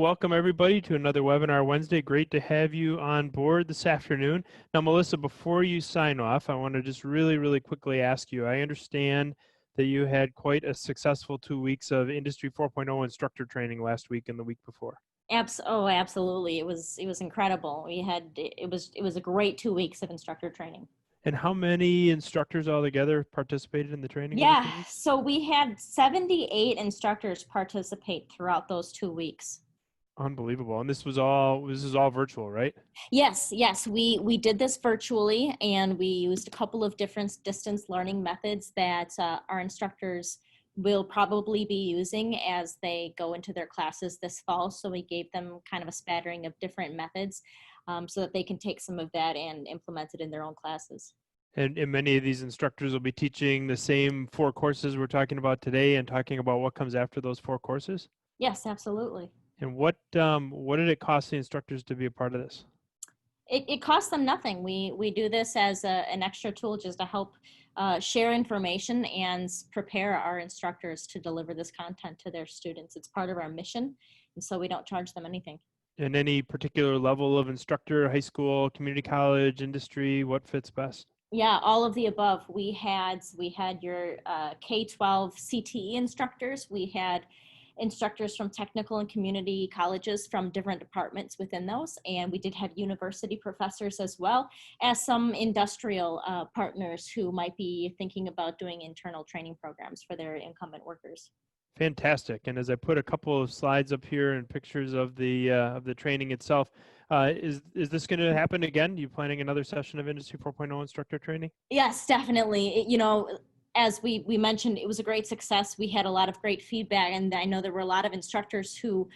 Welcome everybody to another Webinar Wednesday. Great to have you on board this afternoon. Now, Melissa, before you sign off, I want to just really quickly ask you, I understand that you had quite a successful 2 weeks of Industry 4.0 instructor training last week and the week before. Absolutely. It was incredible. It was a great 2 weeks of instructor training. And how many instructors altogether participated in the training in the 2 Yeah, weeks? so we had 78 instructors participate throughout those 2 weeks. Unbelievable. And this is all virtual, right? Yes, we did this virtually, and we used a couple of different distance learning methods that our instructors will probably be using as they go into their classes this fall. So we gave them kind of a spattering of different methods so that they can take some of that and implement it in their own classes. And many of these instructors will be teaching the same 4 courses we're talking about today and talking about what comes after those 4 courses? Yes, absolutely. And what did it cost the instructors to be a part of this? It costs them nothing. We do this as an extra tool just to help share information and prepare our instructors to deliver this content to their students. It's part of our mission, and so we don't charge them anything. And any particular level of instructor, high school, community college, industry, what fits best? Yeah, all of the above. We had your K-12 CTE instructors. We had instructors from technical and community colleges from different departments within those. And we did have university professors as well as some industrial partners who might be thinking about doing internal training programs for their incumbent workers. Fantastic. And as I put a couple of slides up here and pictures of the training itself, is this going to happen again? Are you planning another session of Industry 4.0 instructor training? Yes, definitely. As we mentioned, it was a great success. We had a lot of great feedback, and I know there were a lot of instructors who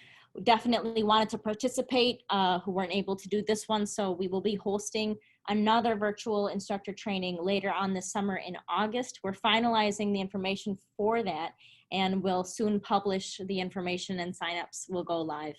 definitely wanted to participate, who weren't able to do this one. So we will be hosting another virtual instructor training later on this summer in August. We're finalizing the information for that, and we'll soon publish the information, and signups will go live.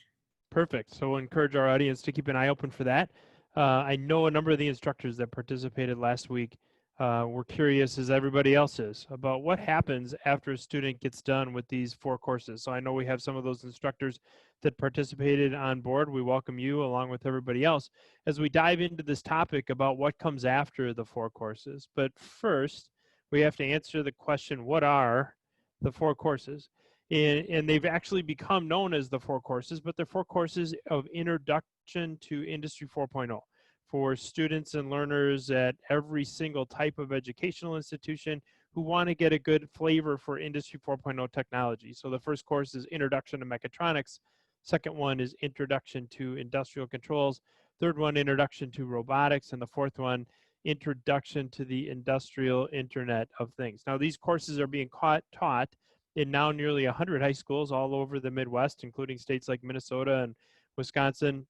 Perfect. So we'll encourage our audience to keep an eye open for that. I know a number of the instructors that participated last week were curious, as everybody else is, about what happens after a student gets done with these 4 courses. So I know we have some of those instructors that participated on board. We welcome you along with everybody else as we dive into this topic about what comes after the 4 courses. But first, we have to answer the question, what are the 4 courses? And they've actually become known as the 4 courses, but they're 4 courses of Introduction to Industry 4.0 for students and learners at every single type of educational institution who want to get a good flavor for Industry 4.0 technology. So the first course is Introduction to Mechatronics. Second one is Introduction to Industrial Controls. Third one, Introduction to Robotics. And the fourth one, Introduction to the Industrial Internet of Things. Now, these courses are being taught in now nearly 100 high schools all over the Midwest, including states like Minnesota and Wisconsin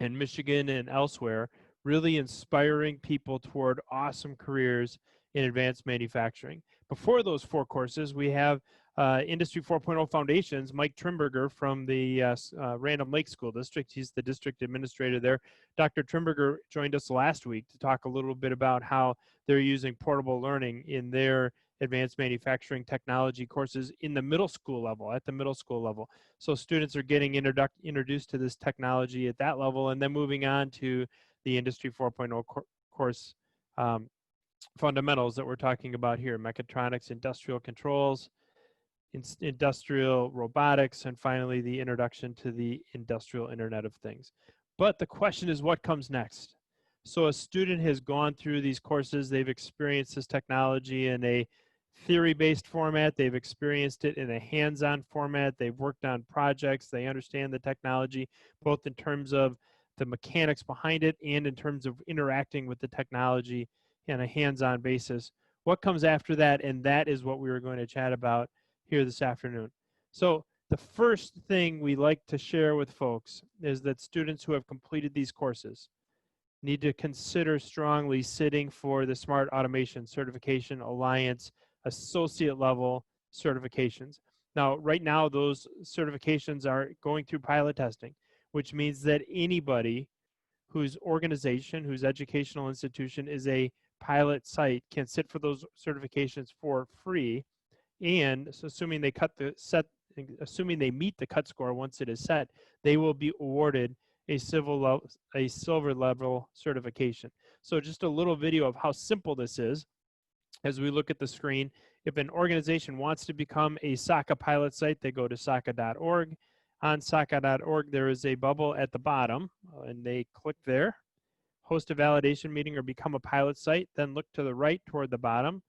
and Michigan and elsewhere, really inspiring people toward awesome careers in advanced manufacturing. Before those 4 courses, we have Industry 4.0 Foundations, Mike Trimberger from the Random Lake School District. He's the district administrator there. Dr. Trimberger joined us last week to talk a little bit about how they're using portable learning in their advanced manufacturing technology courses in the middle school level, at the middle school level. So students are getting introduced to this technology at that level, and then moving on to the Industry 4.0 course fundamentals that we're talking about here: mechatronics, industrial controls, industrial robotics, and finally the introduction to the industrial Internet of Things. But the question is, what comes next? So a student has gone through these courses, they've experienced this technology in a theory-based format, they've experienced it in a hands-on format, they've worked on projects, they understand the technology, both in terms of the mechanics behind it and in terms of interacting with the technology on a hands-on basis. What comes after that? And that is what we were going to chat about here this afternoon. So the first thing we like to share with folks is that students who have completed these courses need to consider strongly sitting for the Smart Automation Certification Alliance associate level certifications. Now, right now, those certifications are going through pilot testing, which means that anybody whose organization, whose educational institution is a pilot site can sit for those certifications for free. And so assuming they assuming they meet the cut score once it is set, they will be awarded a silver level certification. So just a little video of how simple this is as we look at the screen. If an organization wants to become a SACA pilot site, they go to saca.org. On saca.org, there is a bubble at the bottom, and they click there, host a validation meeting or become a pilot site, then look to the right toward the bottom,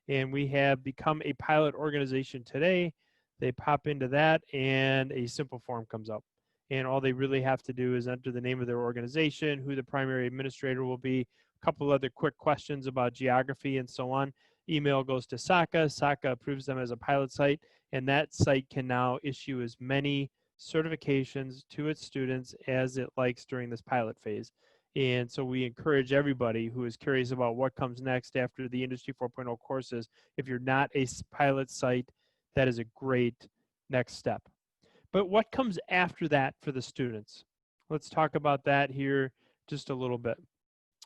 and we have become a pilot organization today. They pop into that, and a simple form comes up. And all they really have to do is enter the name of their organization, who the primary administrator will be, a couple other quick questions about geography and so on. Email goes to SACA. SACA approves them as a pilot site, and that site can now issue as many certifications to its students as it likes during this pilot phase. And so we encourage everybody who is curious about what comes next after the Industry 4.0 courses. If you're not a pilot site, that is a great next step. But what comes after that for the students? Let's talk about that here just a little bit.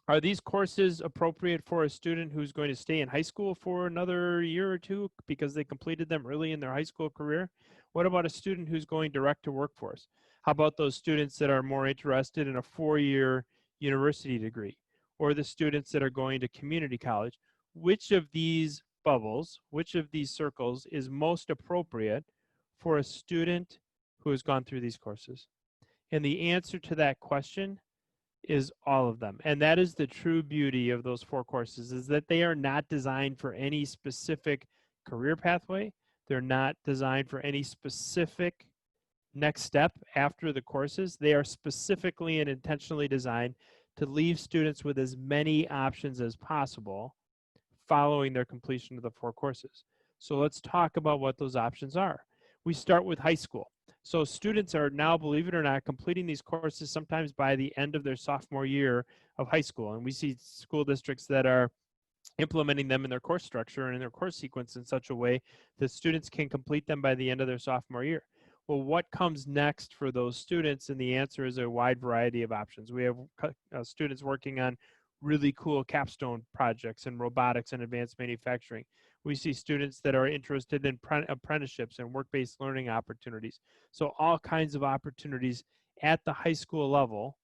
Are these courses appropriate for a student who's going to stay in high school for another year or two because they completed them early in their high school career? What about a student who's going direct to workforce? How about those students that are more interested in a 4-year university degree, or the students that are going to community college? Which of these bubbles, which of these circles is most appropriate for a student who has gone through these courses? And the answer to that question is all of them. And that is the true beauty of those 4 courses, is that they are not designed for any specific career pathway. They're not designed for any specific next step after the courses. They are specifically and intentionally designed to leave students with as many options as possible following their completion of the 4 courses. So let's talk about what those options are. We start with high school. So students are now, believe it or not, completing these courses sometimes by the end of their sophomore year of high school. And we see school districts that are implementing them in their course structure and in their course sequence in such a way that students can complete them by the end of their sophomore year. Well, what comes next for those students? And the answer is a wide variety of options. We have students working on really cool capstone projects in robotics and advanced manufacturing. We see students that are interested in apprenticeships and work-based learning opportunities. So all kinds of opportunities at the high school level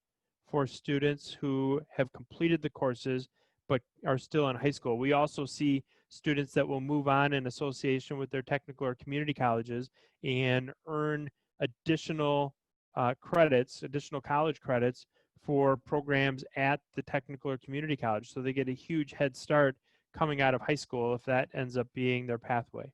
for students who have completed the courses but are still in high school. We also see students that will move on in association with their technical or community colleges and earn additional credits, additional college credits for programs at the technical or community college. So they get a huge head start coming out of high school if that ends up being their pathway.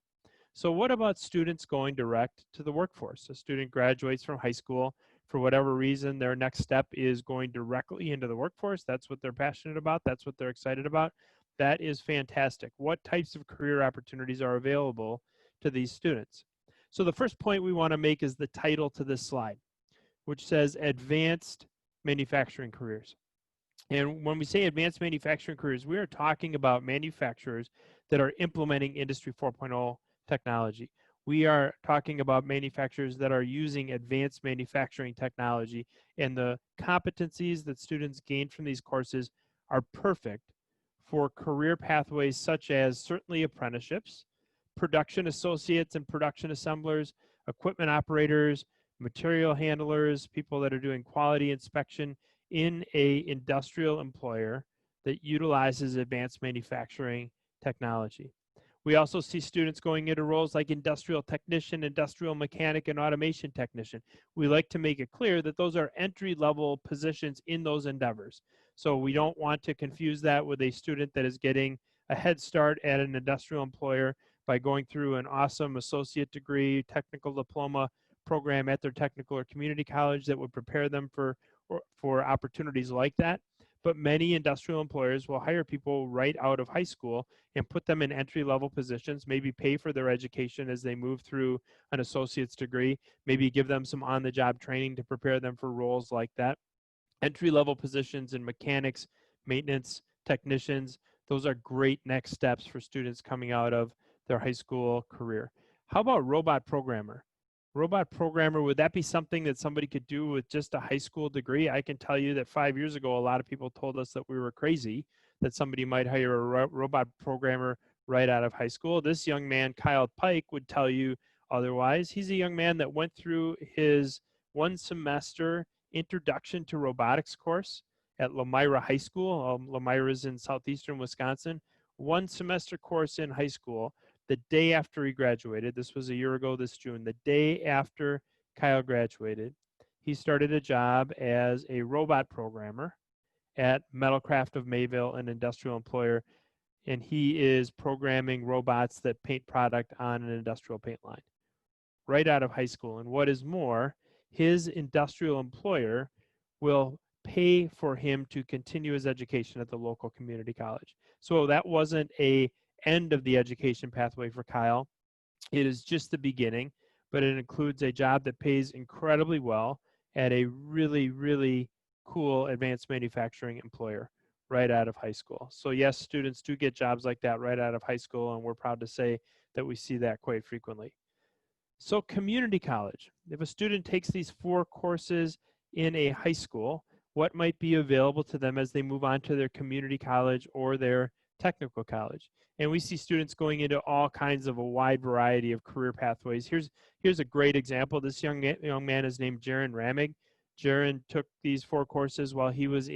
So what about students going direct to the workforce? A student graduates from high school. For whatever reason, their next step is going directly into the workforce. That's what they're passionate about. That's what they're excited about. That is fantastic. What types of career opportunities are available to these students? So the first point we want to make is the title to this slide, which says Advanced Manufacturing Careers. And when we say advanced manufacturing careers, we are talking about manufacturers that are implementing Industry 4.0 technology. We are talking about manufacturers that are using advanced manufacturing technology, and the competencies that students gain from these courses are perfect for career pathways such as certainly apprenticeships, production associates and production assemblers, equipment operators, material handlers, people that are doing quality inspection in a industrial employer that utilizes advanced manufacturing technology. We also see students going into roles like industrial technician, industrial mechanic, and automation technician. We like to make it clear that those are entry-level positions in those endeavors. So we don't want to confuse that with a student that is getting a head start at an industrial employer by going through an awesome associate degree, technical diploma program at their technical or community college that would prepare them for opportunities like that. But many industrial employers will hire people right out of high school and put them in entry-level positions, maybe pay for their education as they move through an associate's degree, maybe give them some on-the-job training to prepare them for roles like that. Entry-level positions in mechanics, maintenance, technicians, those are great next steps for students coming out of their high school career. How about robot programmer? Robot programmer, would that be something that somebody could do with just a high school degree? I can tell you that 5 years ago, a lot of people told us that we were crazy, that somebody might hire a robot programmer right out of high school. This young man, Kyle Pike, would tell you, Otherwise, he's a young man that went through his 1 semester introduction to robotics course at Lamira High School. Lamira is in southeastern Wisconsin. 1 semester course in high school. The day after he graduated, this was a year ago this June, the day after Kyle graduated, he started a job as a robot programmer at Metalcraft of Mayville, an industrial employer, and he is programming robots that paint product on an industrial paint line right out of high school. And what is more, his industrial employer will pay for him to continue his education at the local community college. So that wasn't a end of the education pathway for Kyle. It is just the beginning, but it includes a job that pays incredibly well at a really, really cool advanced manufacturing employer right out of high school. So yes, students do get jobs like that right out of high school, and we're proud to say that we see that quite frequently. So community college, if a student takes these 4 courses in a high school, what might be available to them as they move on to their community college or their technical college? And we see students going into all kinds of a wide variety of career pathways. Here's a great example. This young man is named Jaron Ramig. Jaron took these 4 courses while he was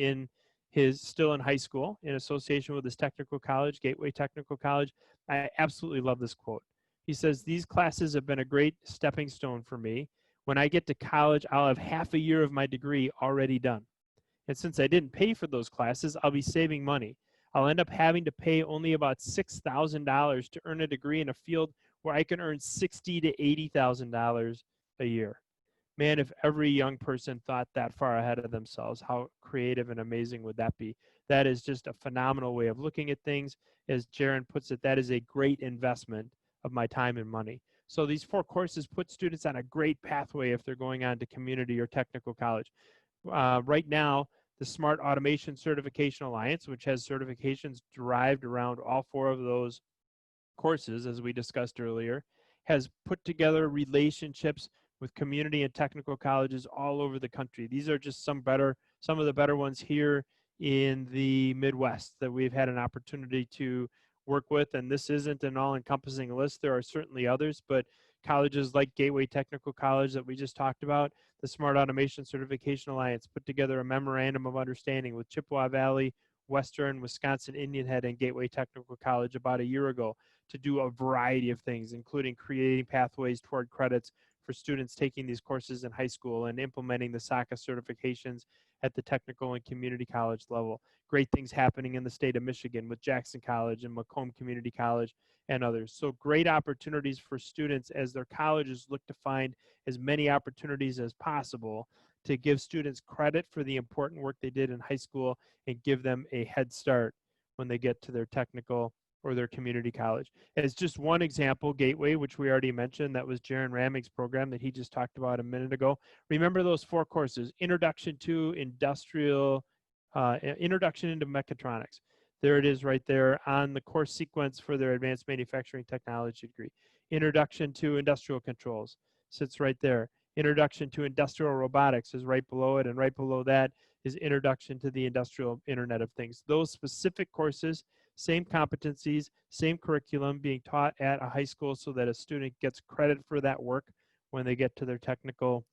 still in high school in association with his technical college, Gateway Technical College. I absolutely love this quote. He says, "These classes have been a great stepping stone for me. When I get to college, I'll have half a year of my degree already done. And since I didn't pay for those classes, I'll be saving money. I'll end up having to pay only about $6,000 to earn a degree in a field where I can earn $60,000 to $80,000 a year." Man, if every young person thought that far ahead of themselves, how creative and amazing would that be? That is just a phenomenal way of looking at things. As Jaron puts it, that is a great investment of my time and money. So these 4 courses put students on a great pathway if they're going on to community or technical college. Right now, the Smart Automation Certification Alliance, which has certifications derived around all 4 of those courses, as we discussed earlier, has put together relationships with community and technical colleges all over the country. These are just some of the better ones here in the Midwest that we've had an opportunity to work with. And this isn't an all-encompassing list. There are certainly others, but colleges like Gateway Technical College that we just talked about, the Smart Automation Certification Alliance put together a memorandum of understanding with Chippewa Valley, Western, Wisconsin Indian Head, and Gateway Technical College about a year ago to do a variety of things, including creating pathways toward credits for students taking these courses in high school and implementing the SACA certifications at the technical and community college level. Great things happening in the state of Michigan with Jackson College and Macomb Community College and others. So great opportunities for students as their colleges look to find as many opportunities as possible to give students credit for the important work they did in high school and give them a head start when they get to their technical or their community college. As just one example, Gateway, which we already mentioned, that was Jaron Ramig's program that he just talked about a minute ago. Remember those 4 courses: Introduction to Industrial, Introduction into Mechatronics. There it is right there on the course sequence for their Advanced Manufacturing Technology degree. Introduction to Industrial Controls sits right there. Introduction to Industrial Robotics is right below it, and right below that is Introduction to the Industrial Internet of Things. Those specific courses, same competencies, same curriculum being taught at a high school so that a student gets credit for that work when they get to their technical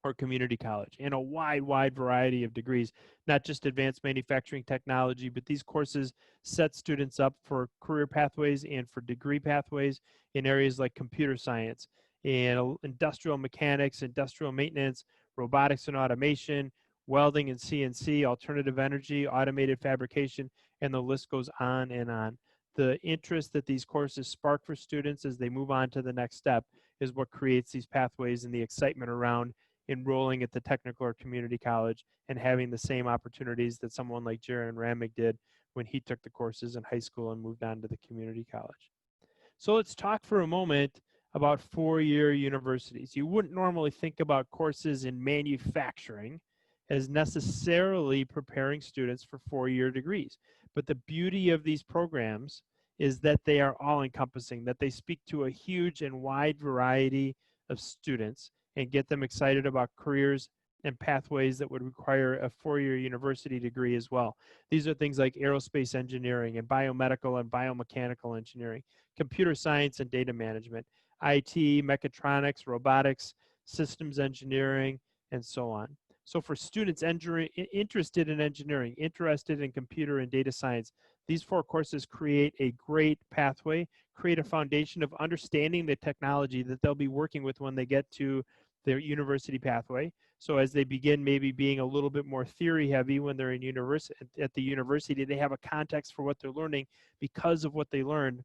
or community college, and a wide variety of degrees, not just advanced manufacturing technology, but these courses set students up for career pathways and for degree pathways in areas like computer science and industrial mechanics, industrial maintenance, robotics and automation, welding and CNC, alternative energy, automated fabrication, and the list goes on and on. The interest that these courses spark for students as they move on to the next step is what creates these pathways and the excitement around enrolling at the technical or community college and having the same opportunities that someone like Jaron Ramig did when he took the courses in high school and moved on to the community college. So let's talk for a moment about four-year universities. You wouldn't normally think about courses in manufacturing as necessarily preparing students for four-year degrees. But the beauty of these programs is that they are all-encompassing, that they speak to a huge and wide variety of students and get them excited about careers and pathways that would require a four-year university degree as well. These are things like aerospace engineering and biomedical and biomechanical engineering, computer science and data management, IT, mechatronics, robotics, systems engineering, and so on. So for students interested in engineering, interested in computer and data science, these 4 courses create a great pathway, create a foundation of understanding the technology that they'll be working with when they get to their university pathway. So as they begin maybe being a little bit more theory heavy when they're in university at the university, they have a context for what they're learning because of what they learned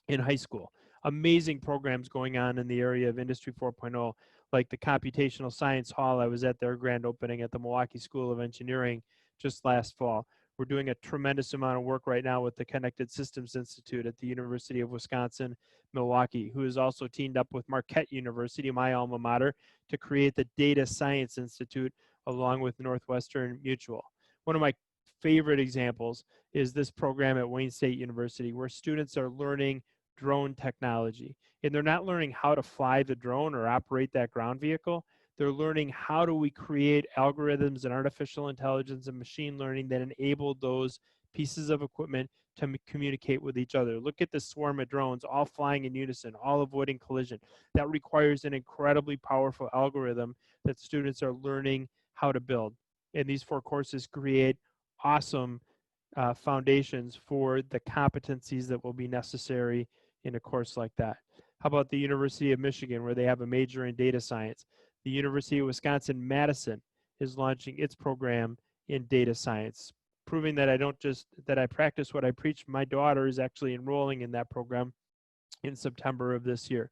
in high school. Amazing programs going on in the area of Industry 4.0, like the Computational Science Hall. I was at their grand opening at the Milwaukee School of Engineering just last fall. We're doing a tremendous amount of work right now with the Connected Systems Institute at the University of Wisconsin, Milwaukee, who is also teamed up with Marquette University, my alma mater, to create the Data Science Institute along with Northwestern Mutual. One of my favorite examples is this program at Wayne State University, where students are learning drone technology. And they're not learning how to fly the drone or operate that ground vehicle. They're learning how do we create algorithms and artificial intelligence and machine learning that enable those pieces of equipment to communicate with each other. Look at the swarm of drones all flying in unison, all avoiding collision. That requires an incredibly powerful algorithm that students are learning how to build. And these 4 courses create awesome foundations for the competencies that will be necessary in a course like that. How about the University of Michigan, where they have a major in data science? The University of Wisconsin-Madison is launching its program in data science, proving that I practice what I preach. My daughter is actually enrolling in that program in September of this year.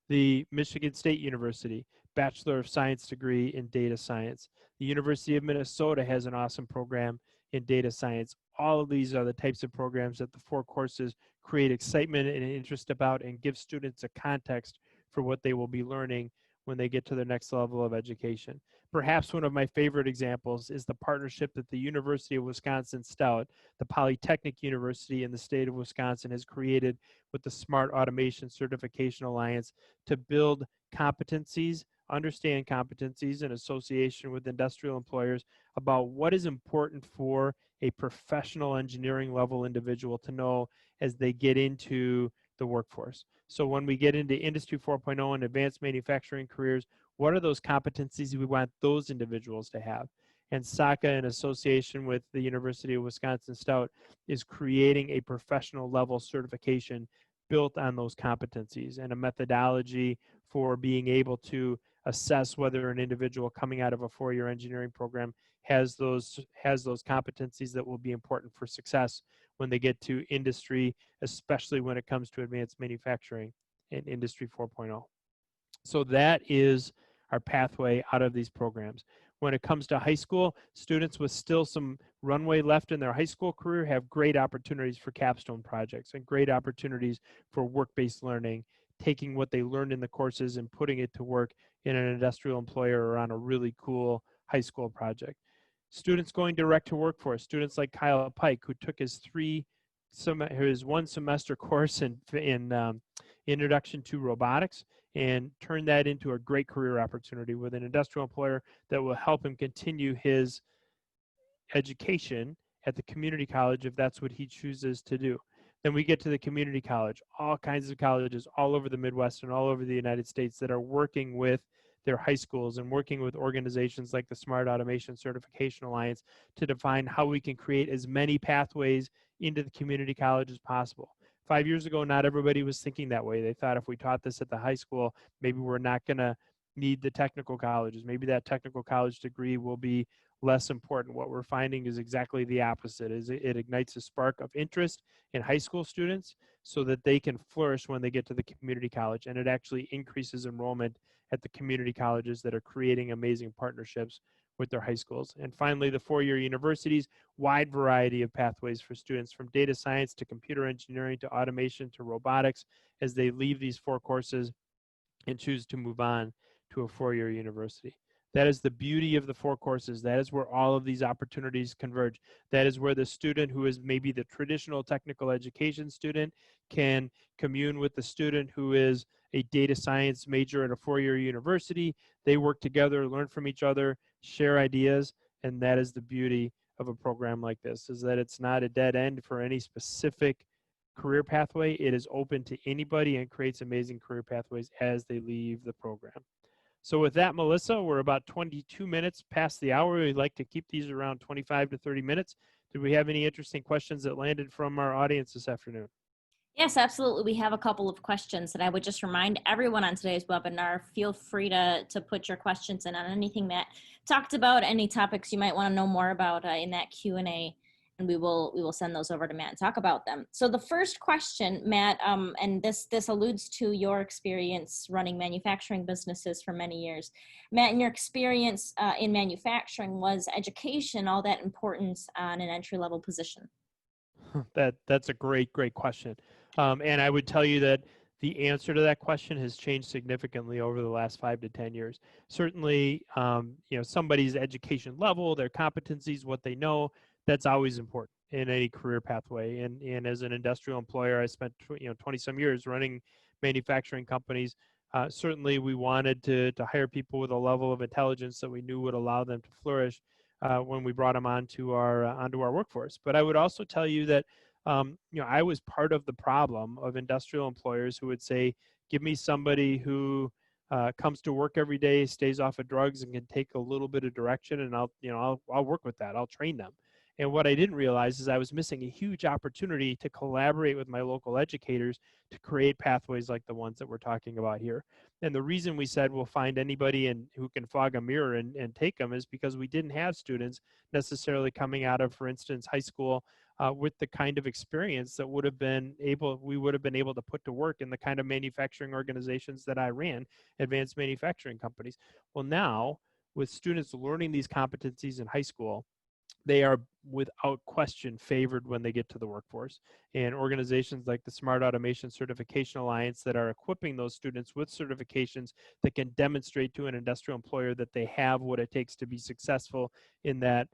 The Michigan State University, Bachelor of Science degree in data science. The University of Minnesota has an awesome program in data science. All of these are the types of programs that the 4 courses create excitement and interest about and give students a context for what they will be learning when they get to their next level of education. Perhaps one of my favorite examples is the partnership that the University of Wisconsin-Stout, the Polytechnic University in the state of Wisconsin, has created with the Smart Automation Certification Alliance to build competencies, understand competencies in association with industrial employers about what is important for a professional engineering level individual to know as they get into the workforce. So when we get into Industry 4.0 and advanced manufacturing careers, what are those competencies we want those individuals to have? And SACA, in association with the University of Wisconsin-Stout, is creating a professional level certification built on those competencies and a methodology for being able to assess whether an individual coming out of a 4-year engineering program has those competencies that will be important for success when they get to industry, especially when it comes to advanced manufacturing and Industry 4.0. So that is our pathway out of these programs. When it comes to high school, students with still some runway left in their high school career have great opportunities for capstone projects and great opportunities for work-based learning, taking what they learned in the courses and putting it to work in an industrial employer or on a really cool high school project. Students going direct to workforce, students like Kyle Pike, who took his 1 semester course in Introduction to Robotics and turned that into a great career opportunity with an industrial employer that will help him continue his education at the community college if that's what he chooses to do. Then we get to the community college, all kinds of colleges all over the Midwest and all over the United States that are working with their high schools and working with organizations like the Smart Automation Certification Alliance to define how we can create as many pathways into the community college as possible. 5 years ago, not everybody was thinking that way. They thought if we taught this at the high school, maybe we're not going to need the technical colleges. Maybe that technical college degree will be less important. What we're finding is exactly the opposite. Is it ignites a spark of interest in high school students so that they can flourish when they get to the community college, and it actually increases enrollment at the community colleges that are creating amazing partnerships with their high schools. And finally, the 4-year universities, wide variety of pathways for students from data science to computer engineering to automation to robotics as they leave these 4 courses and choose to move on to a 4-year university. That is the beauty of the 4 courses. That is where all of these opportunities converge. That is where the student who is maybe the traditional technical education student can commune with the student who is a data science major at a 4-year university. They work together, learn from each other, share ideas, and that is the beauty of a program like this, is that it's not a dead end for any specific career pathway, it is open to anybody and creates amazing career pathways as they leave the program. So with that, Melissa, we're about 22 minutes past the hour. We'd like to keep these around 25 to 30 minutes. Did we have any interesting questions that landed from our audience this afternoon? Yes, absolutely. We have a couple of questions that I would just remind everyone on today's webinar. Feel free to put your questions in on anything Matt talked about, any topics you might want to know more about in that Q&A, and we will send those over to Matt and talk about them. So the first question, Matt, and this alludes to your experience running manufacturing businesses for many years. Matt, in your experience in manufacturing, was education all that important on an entry-level position? That's a great question. And I would tell you that the answer to that question has changed significantly over the last 5 to 10 years. Certainly, somebody's education level, their competencies, what they know, that's always important in any career pathway. And as an industrial employer, I spent 20 some years running manufacturing companies. Certainly, we wanted to hire people with a level of intelligence that we knew would allow them to flourish when we brought them onto our workforce. But I would also tell you that I was part of the problem of industrial employers who would say, "Give me somebody who comes to work every day, stays off of drugs, and can take a little bit of direction, and I'll work with that. I'll train them." And what I didn't realize is I was missing a huge opportunity to collaborate with my local educators to create pathways like the ones that we're talking about here. And the reason we said we'll find anybody who can fog a mirror and take them is because we didn't have students necessarily coming out of, for instance, high school with the kind of experience that we would have been able to put to work in the kind of manufacturing organizations that I ran, advanced manufacturing companies. Well, now with students learning these competencies in high school, they are without question favored when they get to the workforce. And organizations like the Smart Automation Certification Alliance that are equipping those students with certifications that can demonstrate to an industrial employer that they have what it takes to be successful in that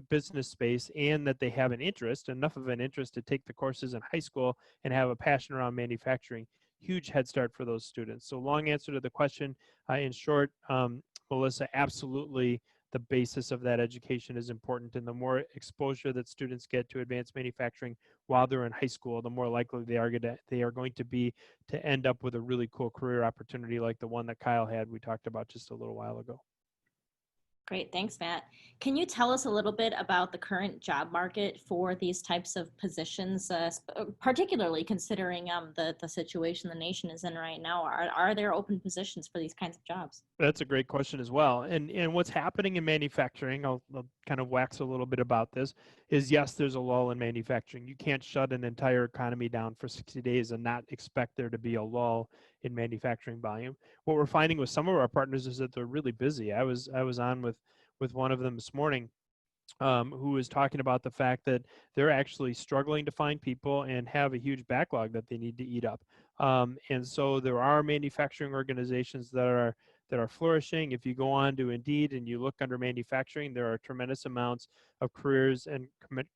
business space, and that they have enough of an interest to take the courses in high school and have a passion around manufacturing. Huge head start for those students. So long answer to the question. In short, Melissa, absolutely the basis of that education is important, and the more exposure that students get to advanced manufacturing while they're in high school, the more likely they are going to be to end up with a really cool career opportunity like the one that Kyle had we talked about just a little while ago. Great, thanks, Matt. Can you tell us a little bit about the current job market for these types of positions, particularly considering the situation the nation is in right now? Are there open positions for these kinds of jobs? That's a great question as well. And what's happening in manufacturing, I'll kind of wax a little bit about this, is yes, there's a lull in manufacturing. You can't shut an entire economy down for 60 days and not expect there to be a lull in manufacturing volume. What we're finding with some of our partners is that they're really busy. I was on with one of them this morning, who was talking about the fact that they're actually struggling to find people and have a huge backlog that they need to eat up. And so there are manufacturing organizations that are flourishing. If you go on to Indeed and you look under manufacturing, there are tremendous amounts of careers and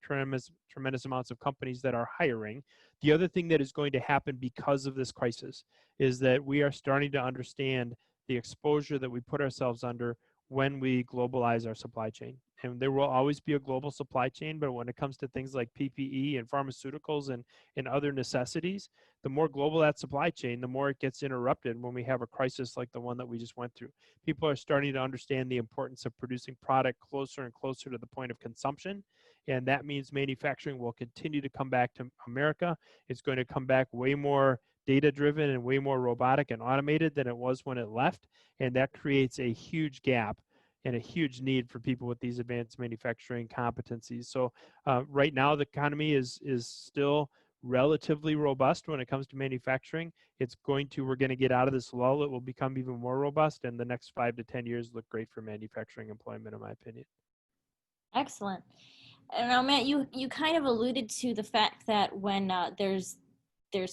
tremendous amounts of companies that are hiring. The other thing that is going to happen because of this crisis is that we are starting to understand the exposure that we put ourselves under when we globalize our supply chain. And there will always be a global supply chain, but when it comes to things like PPE and pharmaceuticals and other necessities, the more global that supply chain, the more it gets interrupted when we have a crisis like the one that we just went through. People are starting to understand the importance of producing product closer and closer to the point of consumption. And that means manufacturing will continue to come back to America. It's going to come back way more data-driven and way more robotic and automated than it was when it left. And that creates a huge gap and a huge need for people with these advanced manufacturing competencies. So right now, the economy is still relatively robust when it comes to manufacturing. We're going to get out of this lull. It will become even more robust, and the next 5 to 10 years look great for manufacturing employment, in my opinion. Excellent. And now, Matt, you kind of alluded to the fact that when there's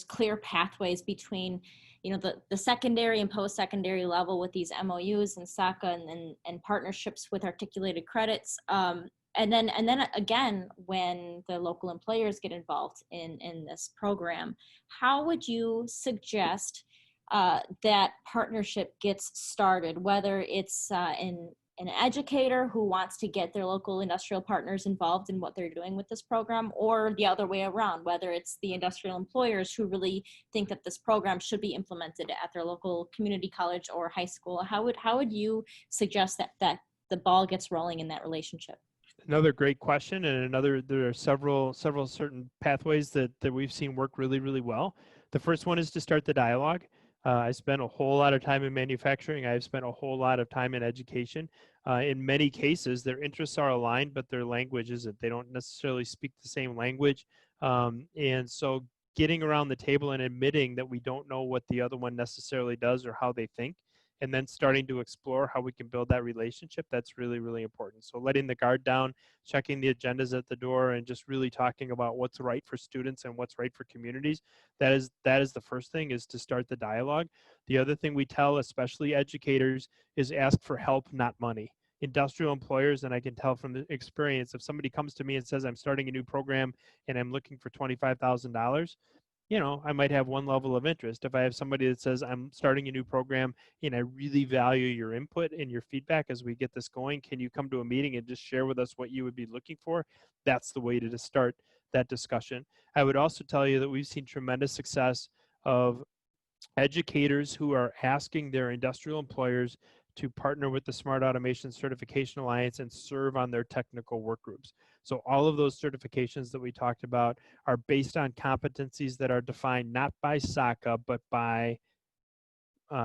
clear pathways between the secondary and post-secondary level with these MOUs and SACA and partnerships with articulated credits. And then again, when the local employers get involved in this program, how would you suggest that partnership gets started, whether it's in an educator who wants to get their local industrial partners involved in what they're doing with this program, or the other way around, whether it's the industrial employers who really think that this program should be implemented at their local community college or high school. How would you suggest that the ball gets rolling in that relationship? Another great question, and there are several certain pathways that we've seen work really, really well. The first one is to start the dialogue. I spent a whole lot of time in manufacturing. I've spent a whole lot of time in education. In many cases, their interests are aligned, but their language isn't. They don't necessarily speak the same language. And so getting around the table and admitting that we don't know what the other one necessarily does or how they think, and then starting to explore how we can build that relationship, that's really, really important. So letting the guard down, checking the agendas at the door, and just really talking about what's right for students and what's right for communities, that is the first thing, is to start the dialogue. The other thing we tell especially educators is ask for help, not money. Industrial employers, and I can tell from the experience, if somebody comes to me and says, I'm starting a new program and I'm looking for $25,000, I might have one level of interest. If I have somebody that says, I'm starting a new program and I really value your input and your feedback as we get this going, can you come to a meeting and just share with us what you would be looking for? That's the way to start that discussion. I would also tell you that we've seen tremendous success of educators who are asking their industrial employers to partner with the Smart Automation Certification Alliance and serve on their technical work groups. So all of those certifications that we talked about are based on competencies that are defined not by SACA, but by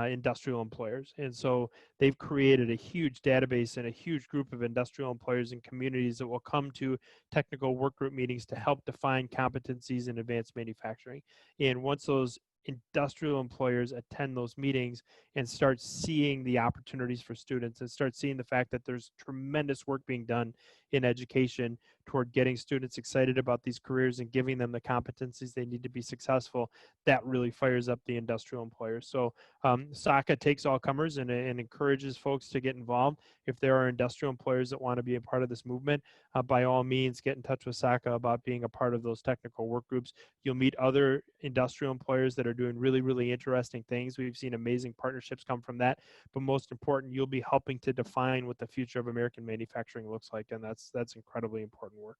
industrial employers. And so they've created a huge database and a huge group of industrial employers and communities that will come to technical work group meetings to help define competencies in advanced manufacturing. And once those industrial employers attend those meetings and start seeing the opportunities for students and start seeing the fact that there's tremendous work being done in education toward getting students excited about these careers and giving them the competencies they need to be successful, that really fires up the industrial employers. So SACA takes all comers and encourages folks to get involved. If there are industrial employers that want to be a part of this movement, by all means, get in touch with SACA about being a part of those technical work groups. You'll meet other industrial employers that are doing really, really interesting things. We've seen amazing partnerships come from that. But most important, you'll be helping to define what the future of American manufacturing looks like, and that's incredibly important work.